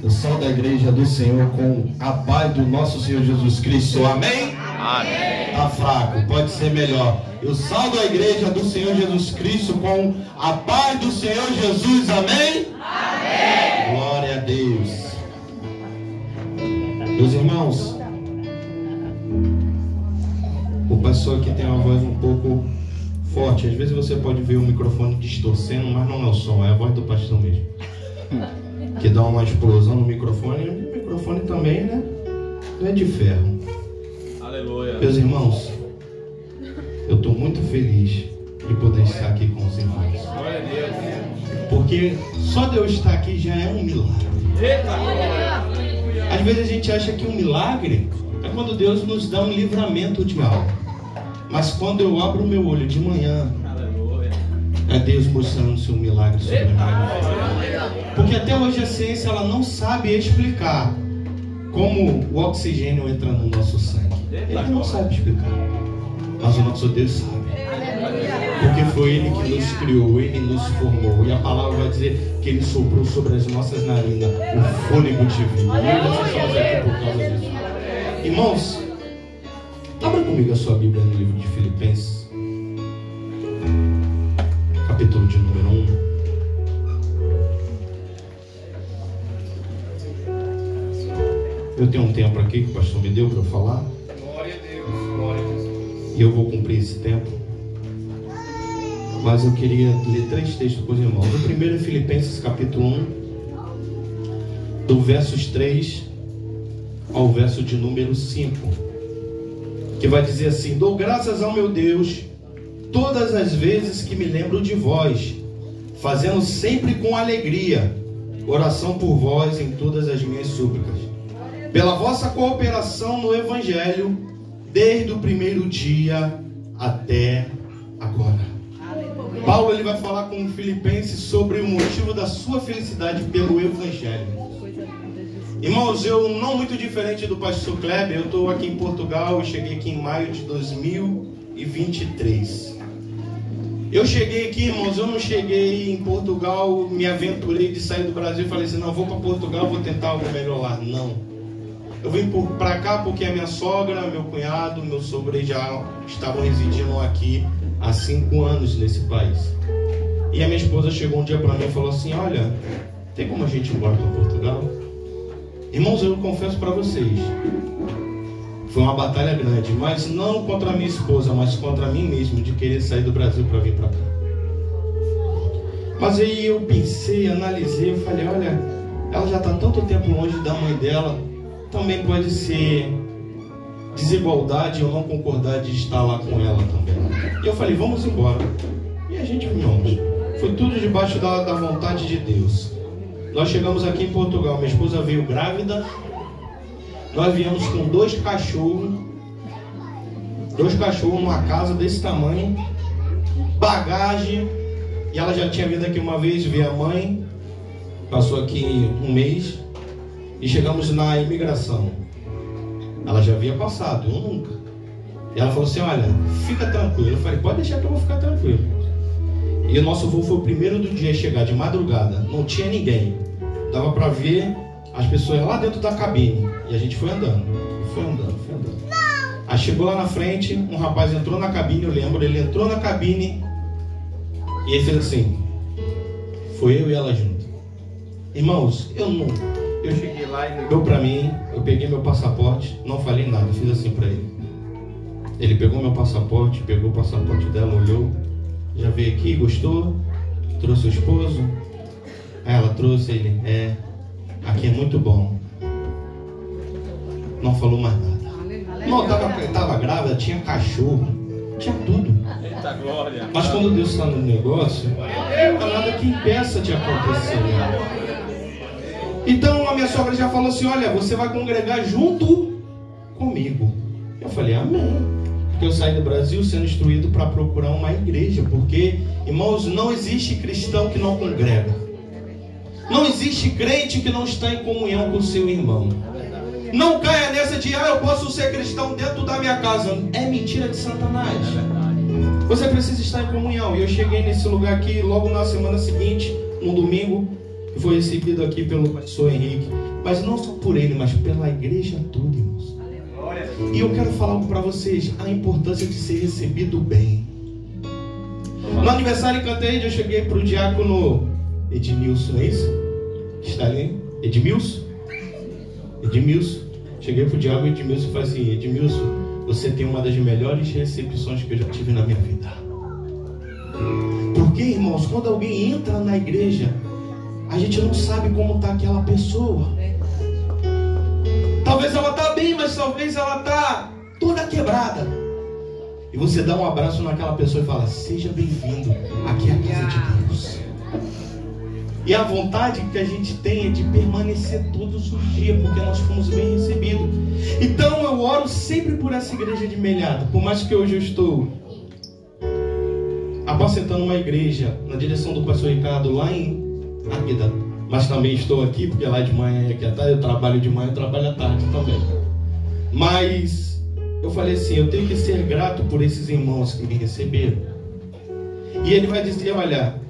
Eu saúdo a igreja do Senhor com a paz do nosso Senhor Jesus Cristo. Amém? Amém. Tá fraco, pode ser melhor. Eu saúdo a igreja do Senhor Jesus Cristo com a paz do Senhor Jesus. Amém? Amém. Glória a Deus. Meus irmãos, o pastor aqui tem uma voz um pouco forte. Às vezes você pode ver o microfone distorcendo, mas não é o som, é a voz do pastor mesmo. Que dá uma explosão no microfone. E o microfone também, né? Não é de ferro. Aleluia. Meus irmãos, eu estou muito feliz de poder estar aqui com os irmãos. Glória a Deus. Porque só de eu estar aqui já é um milagre. Eita. Às vezes a gente acha que um milagre é quando Deus nos dá um livramento de algo. Mas quando eu abro o meu olho de manhã, é Deus mostrando o seu milagre sobre a minha vida. Porque até hoje a ciência ela não sabe explicar como o oxigênio entra no nosso sangue. Ele não sabe explicar. Mas o nosso Deus sabe. Porque foi Ele que nos criou, Ele nos formou. E a palavra vai dizer que Ele soprou sobre as nossas narinas o fôlego de vida. E nós estamos aqui por causa disso. Irmãos, abra comigo a sua Bíblia no livro de Filipenses, capítulo de número 1. Eu tenho um tempo aqui que o pastor me deu para eu falar. Glória a Deus. Glória a Deus. E eu vou cumprir esse tempo. Mas eu queria ler 3 textos com os irmãos. O primeiro é Filipenses capítulo 1, do versos 3 ao verso de número 5, que vai dizer assim: dou graças ao meu Deus todas as vezes que me lembro de vós, fazendo sempre com alegria oração por vós em todas as minhas súplicas, pela vossa cooperação no Evangelho, desde o primeiro dia até agora. Paulo ele vai falar com os Filipenses sobre o motivo da sua felicidade pelo Evangelho. Irmãos, eu não muito diferente do pastor Kleber, eu estou aqui em Portugal, eu cheguei aqui em maio de 2023. Eu cheguei aqui, irmãos, eu não cheguei em Portugal, me aventurei de sair do Brasil e falei assim, não, vou para Portugal, vou tentar algo melhor lá. Não. Eu vim para cá porque a minha sogra, meu cunhado, meu sogro já estavam residindo aqui há 5 anos nesse país. E a minha esposa chegou um dia para mim e falou assim, olha, tem como a gente ir embora para Portugal? Irmãos, eu confesso para vocês, foi uma batalha grande, mas não contra a minha esposa, mas contra mim mesmo, de querer sair do Brasil para vir para cá. Mas aí eu pensei, analisei, eu falei, olha, ela já está tanto tempo longe da mãe dela, também pode ser desigualdade eu não concordar de estar lá com ela também. E eu falei, vamos embora. E a gente, irmãos, foi tudo debaixo da vontade de Deus. Nós chegamos aqui em Portugal, minha esposa veio grávida, nós viemos com 2 cachorros numa casa desse tamanho, bagagem, e ela já tinha vindo aqui uma vez ver a mãe, passou aqui 1 mês, e chegamos na imigração. Ela já havia passado, eu nunca. E ela falou assim, olha, fica tranquilo. Eu falei, pode deixar que eu vou ficar tranquilo. E o nosso voo foi o primeiro do dia a chegar, de madrugada. Não tinha ninguém. Dava para ver as pessoas lá dentro da cabine. E a gente foi andando. Foi andando. Aí chegou lá na frente, um rapaz entrou na cabine, eu lembro. Ele entrou na cabine e ele fez assim. Foi eu e ela junto. Irmãos, eu cheguei lá e ligou para mim. Eu peguei meu passaporte, não falei nada, fiz assim para ele. Ele pegou meu passaporte, pegou o passaporte dela, olhou. Já veio aqui, gostou? Trouxe o esposo? Aí ela trouxe, ele, aqui é muito bom. Não falou mais nada. Não, tava grávida, tinha cachorro, tinha tudo. Eita glória. Mas quando Deus está no negócio, não há nada que impeça de acontecer. Então a minha sogra já falou assim, olha, você vai congregar junto comigo. Eu falei, amém. Eu saí do Brasil sendo instruído para procurar uma igreja, porque, irmãos, não existe cristão que não congrega. Não existe crente que não está em comunhão com o seu irmão. Não caia nessa de, eu posso ser cristão dentro da minha casa. É mentira de Satanás. Você precisa estar em comunhão. E eu cheguei nesse lugar aqui logo na semana seguinte, no domingo. que foi recebido aqui pelo pastor Henrique, mas não só por ele, mas pela igreja toda, irmãos. E eu quero falar algo para vocês, a importância de ser recebido bem. No aniversário em Canteide, eu cheguei para o diácono Edmilson, é isso? Está ali? Edmilson? Cheguei para o diácono Edmilson e falei assim: Edmilson, você tem uma das melhores recepções que eu já tive na minha vida. Porque, irmãos, quando alguém entra na igreja, a gente não sabe como está aquela pessoa. Talvez ela está bem, mas talvez ela está toda quebrada. E você dá um abraço naquela pessoa e fala: seja bem-vindo, aqui é a casa de Deus. E a vontade que a gente tem é de permanecer todos os dias, porque nós fomos bem recebidos. Então eu oro sempre por essa igreja de Melhado. Por mais que hoje eu estou apacentando uma igreja na direção do pastor Ricardo lá em Águeda, mas também estou aqui, porque lá de manhã e aqui à tarde eu trabalho de manhã e trabalho à tarde também. Mas eu falei assim: eu tenho que ser grato por esses irmãos que me receberam. E ele vai dizer: olha,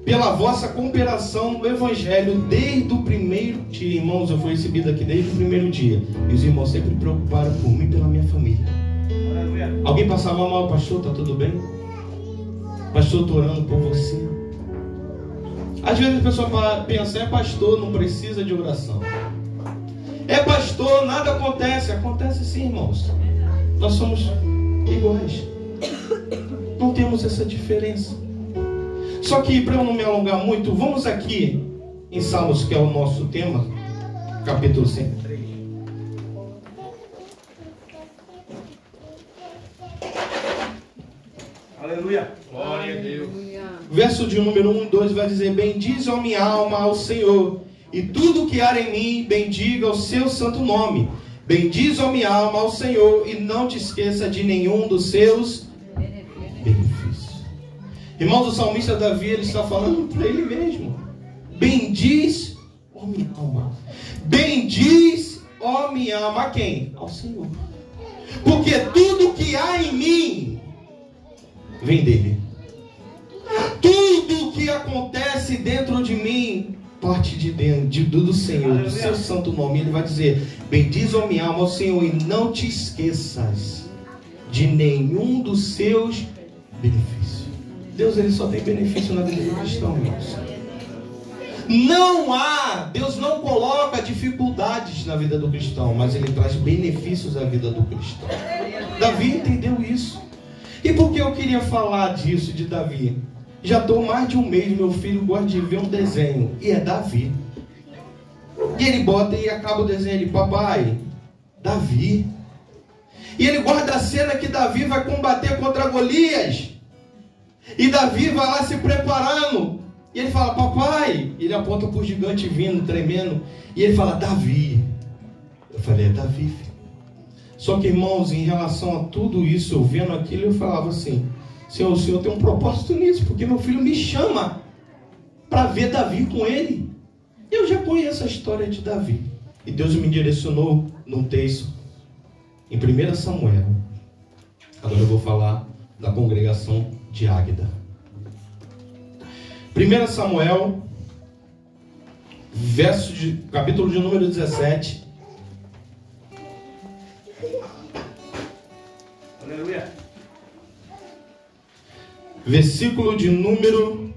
pela vossa cooperação no Evangelho desde o primeiro dia. Irmãos, eu fui recebido aqui desde o primeiro dia. E os irmãos sempre preocuparam por mim e pela minha família. Alguém passava mal: pastor, está tudo bem? Pastor, estou orando por você. Às vezes a pessoa pensa: é pastor, não precisa de oração. É pastor, nada acontece. Acontece sim, irmãos. Nós somos iguais. Não temos essa diferença. Só que, para eu não me alongar muito, vamos aqui em Salmos, que é o nosso tema, capítulo 103. Aleluia. Glória a Deus. Verso de número 1 e 2 vai dizer: bendize, ó minha alma, ao Senhor, e tudo que há em mim, bendiga o seu santo nome. Bendize, ó minha alma, ao Senhor, e não te esqueça de nenhum dos seus benefícios. Irmãos, o salmista Davi, ele está falando para ele mesmo: bendiz, ó minha alma. Bendiz, ó minha alma, a quem? Ao Senhor. Porque tudo que há em mim vem dele. Tudo que acontece dentro de mim parte de dentro do Senhor, do seu santo nome. Ele vai dizer: bendiz, ó minha alma, ao Senhor, e não te esqueças de nenhum dos seus benefícios. Deus, ele só tem benefício na vida do cristão, irmãos. Deus não coloca dificuldades na vida do cristão, mas ele traz benefícios à vida do cristão. Davi entendeu isso. E por que eu queria falar disso de Davi? Já estou mais de um mês, meu filho gosta de ver um desenho, e é Davi. E ele bota e acaba o desenho, ele: papai, Davi. E ele guarda a cena que Davi vai combater contra Golias. E Davi vai lá se preparando. E ele fala: papai. Ele aponta para o gigante vindo, tremendo. E ele fala: Davi. Eu falei: é Davi, filho. Só que, irmãos, em relação a tudo isso, eu vendo aquilo, eu falava assim: Senhor, o Senhor tem um propósito nisso, porque meu filho me chama para ver Davi com ele. Eu já conheço a história de Davi. E Deus me direcionou num texto em 1 Samuel. Agora eu vou falar da congregação de Águeda. 1 Samuel, capítulo de número 17. Aleluia. Versículo de número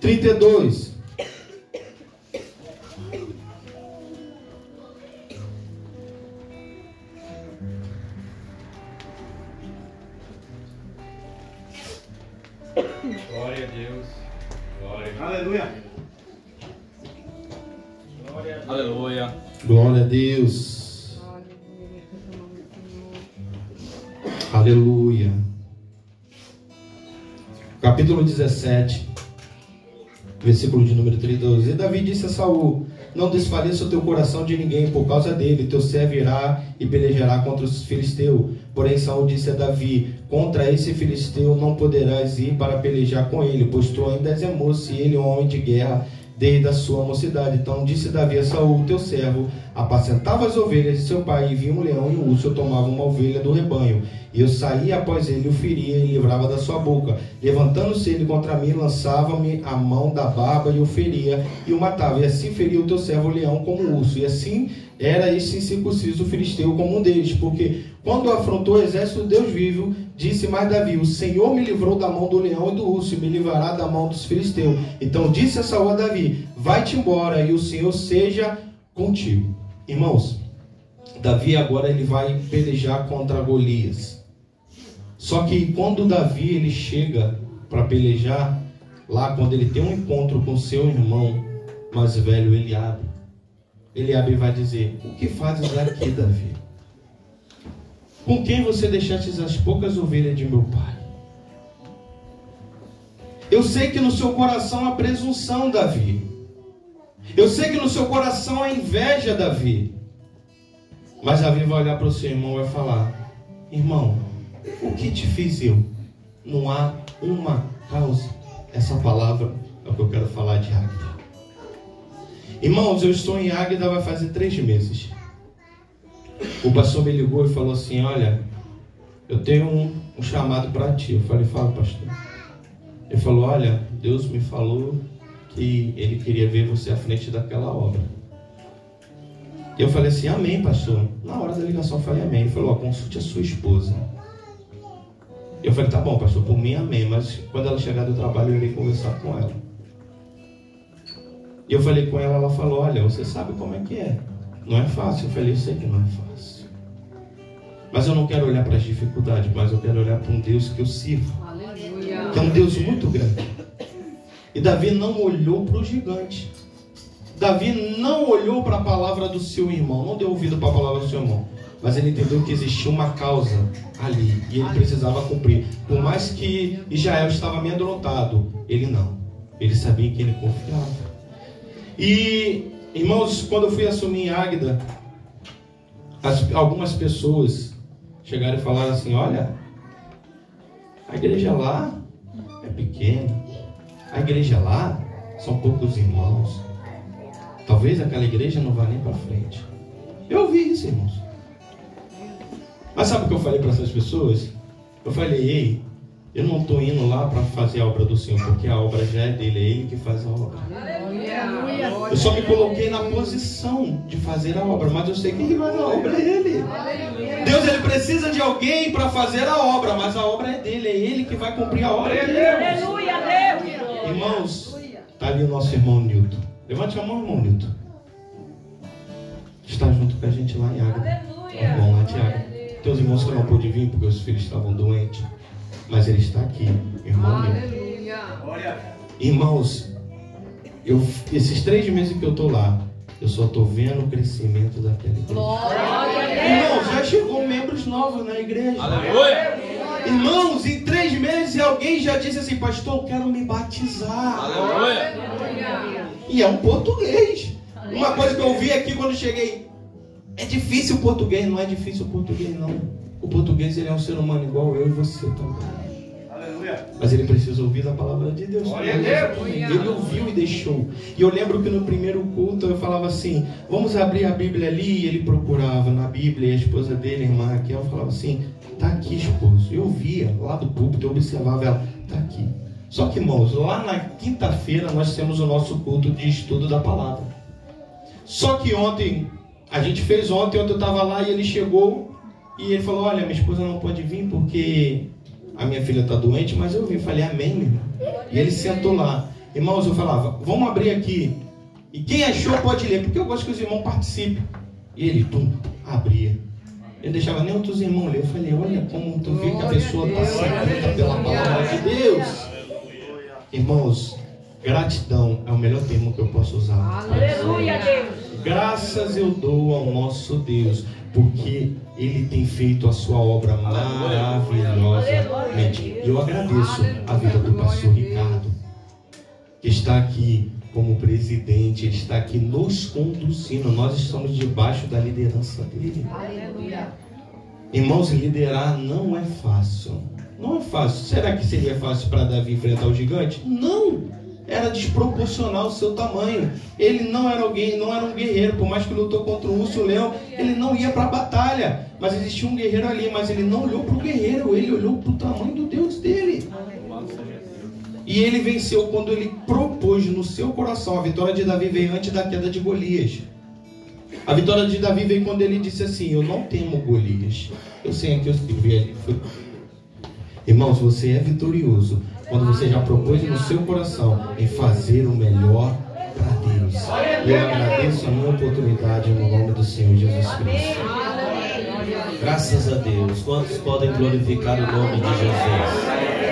32. Glória a Deus. Glória. Aleluia. Aleluia. Glória a Deus. Aleluia. Capítulo 17, versículo de número 32. E Davi disse a Saul: não desfaleça o teu coração de ninguém por causa dele, teu servo irá e pelejará contra os filisteus. Porém Saul disse a Davi: contra esse filisteu não poderás ir para pelejar com ele, pois tu ainda és moço, e ele é um homem de guerra. desde a sua mocidade. Então disse Davi a Saul, teu servo, apacentava as ovelhas de seu pai, e via um leão e um urso, eu tomava uma ovelha do rebanho, e eu saía após ele, o feria e livrava da sua boca. Levantando-se ele contra mim, lançava-me a mão da barba e o feria e o matava. E assim feria o teu servo o leão como o urso. E assim era este incircunciso filisteu como um deles, porque quando afrontou o exército do Deus vivo, disse mais Davi, o Senhor me livrou da mão do leão e do urso, e me livrará da mão dos filisteus. Então disse a Saul a Davi, vai-te embora, e o Senhor seja contigo. Irmãos, Davi agora ele vai pelejar contra Golias. Só que quando Davi ele chega para pelejar, lá quando ele tem um encontro com seu irmão mais velho, Eliabe vai dizer, o que fazes aqui, Davi? Com quem você deixaste as poucas ovelhas de meu pai? Eu sei que no seu coração há presunção, Davi. Eu sei que no seu coração há inveja, Davi. Mas Davi vai olhar para o seu irmão e vai falar, irmão, o que te fiz eu? Não há uma causa. Essa palavra é o que eu quero falar de Águeda. Irmãos, eu estou em Águeda vai fazer 3 meses. O pastor me ligou e falou assim, olha, eu tenho um chamado para ti. Eu falei, fala, pastor. Ele falou, olha, Deus me falou que Ele queria ver você à frente daquela obra. E eu falei assim, amém, pastor. Na hora da ligação eu falei amém. Ele falou, consulte a sua esposa. Eu falei, tá bom, pastor, por mim amém, mas quando ela chegar do trabalho eu irei conversar com ela. E eu falei com ela, ela falou, olha, você sabe como é que é. Não é fácil. Eu falei, eu sei que não é fácil. Mas eu não quero olhar para as dificuldades, mas eu quero olhar para um Deus que eu sirvo. Aleluia. Que é um Deus muito grande. E Davi não olhou para o gigante. Davi não olhou para a palavra do seu irmão, não deu ouvido para a palavra do seu irmão. Mas ele entendeu que existia uma causa ali e ele precisava cumprir. Por mais que Israel estava amedrontado, ele não. Ele sabia que ele confiava. E, irmãos, quando eu fui assumir em Águeda, algumas pessoas chegaram e falaram assim, olha, a igreja lá é pequena, a igreja lá são poucos irmãos, talvez aquela igreja não vá nem para frente. Eu ouvi isso, irmãos. Mas sabe o que eu falei para essas pessoas? Eu falei, ei, eu não estou indo lá para fazer a obra do Senhor, porque a obra já é dele, é Ele que faz a obra. Eu só me coloquei na posição de fazer a obra, mas eu sei que quem faz a obra é Ele. Deus, Ele precisa de alguém para fazer a obra, mas a obra é dele, é Ele que vai cumprir a obra. Aleluia, Deus! Irmãos, está ali o nosso irmão Nilton. Levante a mão, irmão Nilton. Está junto com a gente lá em Águeda. Irmão lá de Águeda. Teus irmãos que não pôde vir porque os filhos estavam doentes, mas ele está aqui, irmão Nilton. Irmãos, esses 3 meses que eu estou lá, eu só estou vendo o crescimento daquela igreja. Irmãos, já chegou membros novos na igreja. Aleluia! Irmãos, em 3 meses alguém já disse assim, pastor, eu quero me batizar. Aleluia! E é um português. Uma coisa que eu vi aqui quando cheguei, é difícil o português. Não é difícil o português, não. O português, ele é um ser humano igual eu e você também. Mas ele precisa ouvir a palavra de Deus. Ele ouviu e deixou. E eu lembro que no primeiro culto eu falava assim, vamos abrir a Bíblia ali. E ele procurava na Bíblia, e a esposa dele, a irmã Raquel, falava assim, tá aqui, esposo. Eu via lá do púlpito, eu observava ela, tá aqui. Só que, irmãos, lá na quinta-feira nós temos o nosso culto de estudo da palavra. Só que ontem, a gente fez ontem eu estava lá e ele chegou e ele falou, olha, minha esposa não pode vir porque a minha filha está doente, mas eu vim. Falei, amém, meu irmão. E ele sentou lá. Irmãos, eu falava, vamos abrir aqui. E quem achou pode ler, porque eu gosto que os irmãos participem. E ele, abria. Ele deixava nem outros irmãos ler. Eu falei, olha como tu vê que a pessoa está sedenta pela palavra de Deus. Irmãos, gratidão é o melhor termo que eu posso usar. Aleluia, Deus. Graças eu dou ao nosso Deus, porque Ele tem feito a sua obra maravilhosamente. E eu agradeço a vida do pastor Ricardo, que está aqui como presidente, ele está aqui nos conduzindo. Nós estamos debaixo da liderança dele. Aleluia. Irmãos, liderar não é fácil. Não é fácil. Será que seria fácil para Davi enfrentar o gigante? Não. era desproporcional ao seu tamanho. Ele não era alguém, não era um guerreiro. Por mais que lutou contra o urso e o leão, ele não ia para a batalha. Mas existia um guerreiro ali, mas ele não olhou para o guerreiro, ele olhou para o tamanho do Deus dele. E ele venceu quando ele propôs no seu coração. A vitória de Davi veio antes da queda de Golias. A vitória de Davi veio quando ele disse assim: eu não temo Golias, eu sei que eu escrevi ali. Irmãos, você é vitorioso quando você já propôs no seu coração em fazer o melhor para Deus. E eu agradeço a minha oportunidade no nome do Senhor Jesus Cristo. Graças a Deus. Quantos podem glorificar o nome de Jesus?